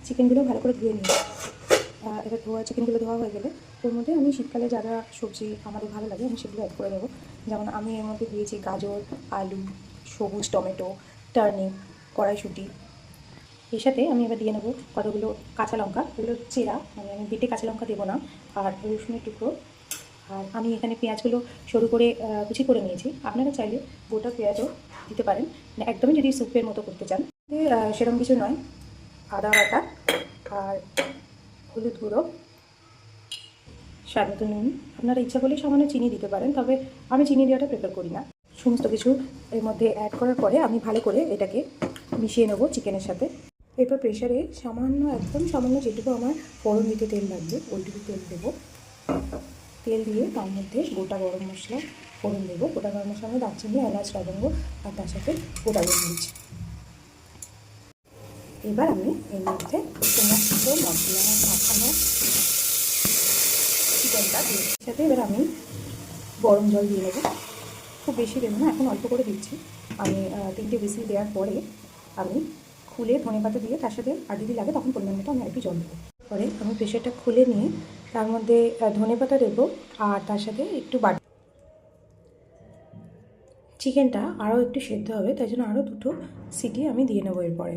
চিকেনগুলো ভালো করে ধুয়ে নিই। এবার চিকেনগুলো ধোয়া হয়ে গেলে ওর মধ্যে আমি শীতকালে যা যা সবজি আমাদের ভালো লাগে আমি সেগুলো অ্যাড করে দেবো। যেমন আমি এর মধ্যে দিয়েছি গাজর, আলু, সবুজ টমেটো, টার্নিপ, কড়াইশুঁটি। এর সাথে আমি এবার দিয়ে নেবো কতগুলো কাঁচা লঙ্কা, এগুলো চেরা, মানে আমি বেটে কাঁচা লঙ্কা দেবো না, আর রসুনের টুকরো। আর আমি এখানে পেঁয়াজগুলো সরু করে কুচি করে নিয়েছি। আপনারা চাইলে গোটা পেঁয়াজও দিতে পারেন, মানে একদমই যদি স্যুপের মতো করতে চান। সেরকম কিছু নয়, আদা বাটা আর হলুদ গুঁড়ো, স্বাদ মতো নুন। আপনারা ইচ্ছা করলে সামান্য চিনি দিতে পারেন, তবে আমি চিনি দেওয়াটা প্রেফার করি না। সমস্ত কিছু এর মধ্যে অ্যাড করার পরে আমি ভালো করে এটাকে মিশিয়ে নেবো চিকেনের সাথে। এরপর প্রেশারে সামান্য, একদম সামান্য যেটুকু আমার ফোড়ন দিতে তেল লাগবে ওইটুকু তেল দেবো। তেল দিয়ে তার মধ্যে গোটা গরম মশলা ফোড়ন দেবো। গোটা গরম মশলা মানে দারচিনি, এলাচ, লবঙ্গ আর তার সাথে গোটা গোলমরিচ। এবার আমি এর মধ্যে সমস্ত মশলা মাখানো চিকেনটা দিয়ে সাথে এবার আমি গরম জল দিয়ে নেবো। খুব বেশি দেবো না, এখন অল্প করে দিচ্ছি। আমি 3টে হুইসেল দেওয়ার পরে আমি খুলে ধনেপাতা দিয়ে তার সাথে আর যদি লাগে তখন পরিমাণ মতো আমি একটু জল দেবো। পরে আমি প্রেশারটা খুলে নিয়ে তার মধ্যে ধনেপাতা দেবো আর তার সাথে একটু বাটা। চিকেনটা আরও একটু সেদ্ধ হবে, তাই জন্য আরও 2টো সিটি আমি দিয়ে নেবো এরপরে।